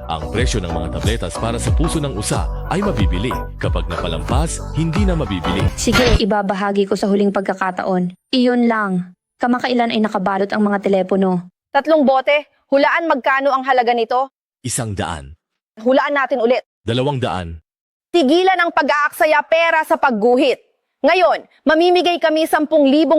Ang presyo ng mga tabletas para sa puso ng usa ay mabibili. Kapag napalampas, hindi na mabibili. Sige, ibabahagi ko sa huling pagkakataon. Iyon lang. Kamakailan ay nakabalot ang mga telepono. 3 bote, hulaan magkano ang halaga nito? 100, Hulaan natin ulit. 200, Tigilan ang pag-aaksaya pera sa pagguhit. Ngayon, mamimigay kami 10,000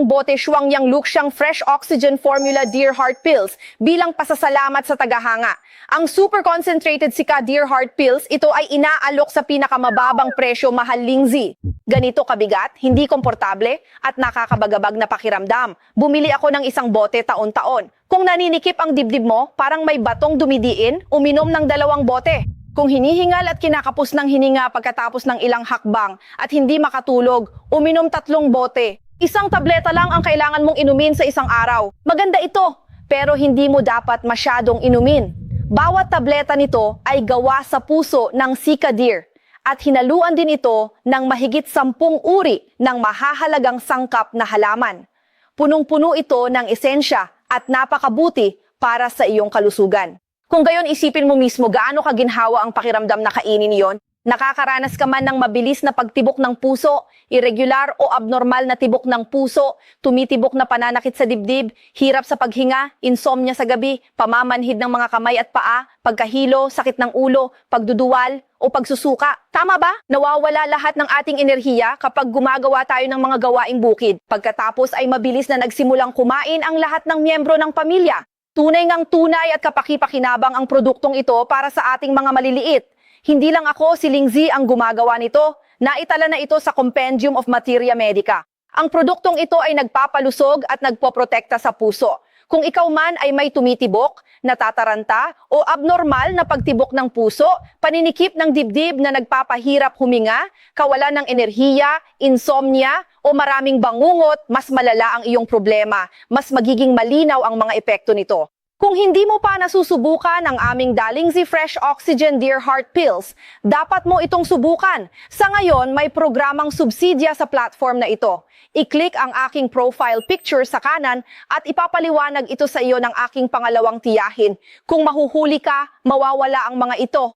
bote Shuangyang Luxiang Fresh Oxygen Formula Dear Heart Pills bilang pasasalamat sa tagahanga. Ang super concentrated Sika Dear Heart Pills, ito ay inaalok sa pinakamababang presyo, mahal Lingzi. Ganito kabigat, hindi komportable at nakakabagabag na pakiramdam. Bumili ako ng 1 bote taon-taon. Kung naninikip ang dibdib mo, parang may batong dumidiin, uminom ng 2 bote. Kung hinihingal at kinakapos ng hininga pagkatapos ng ilang hakbang at hindi makatulog, uminom 3 bote. 1 tableta lang ang kailangan mong inumin sa isang araw. Maganda ito, pero hindi mo dapat masyadong inumin. Bawat tableta nito ay gawa sa puso ng Sika Deer at hinaluan din ito ng mahigit 10 uri ng mahahalagang sangkap na halaman. Punong-puno ito ng esensya at napakabuti para sa iyong kalusugan. Kung gayon isipin mo mismo gaano kaginhawa ang pakiramdam na kainin iyon, nakakaranas ka man ng mabilis na pagtibok ng puso, irregular o abnormal na tibok ng puso, tumitibok na pananakit sa dibdib, hirap sa paghinga, insomnia sa gabi, pamamanhid ng mga kamay at paa, pagkahilo, sakit ng ulo, pagduduwal o pagsusuka. Tama ba? Nawawala lahat ng ating enerhiya kapag gumagawa tayo ng mga gawaing bukid. Pagkatapos ay mabilis na nagsimulang kumain ang lahat ng miyembro ng pamilya. Tunay ngang tunay at kapaki-pakinabang ang produktong ito para sa ating mga maliliit. Hindi lang ako, si Lingzi ang gumagawa nito. Naitala na ito sa Compendium of Materia Medica. Ang produktong ito ay nagpapalusog at nagpoprotekta sa puso. Kung ikaw man ay may tumitibok, natataranta o abnormal na pagtibok ng puso, paninikip ng dibdib na nagpapahirap huminga, kawalan ng enerhiya, insomnia o maraming bangungot, mas malala ang iyong problema. Mas magiging malinaw ang mga epekto nito. Kung hindi mo pa nasusubukan ang aming Lingzi Fresh Oxygen Dear Heart Pills, dapat mo itong subukan. Sa ngayon, may programang subsidya sa platform na ito. I-click ang aking profile picture sa kanan at ipapaliwanag ito sa iyo ng aking pangalawang tiyahin. Kung mahuhuli ka, mawawala ang mga ito.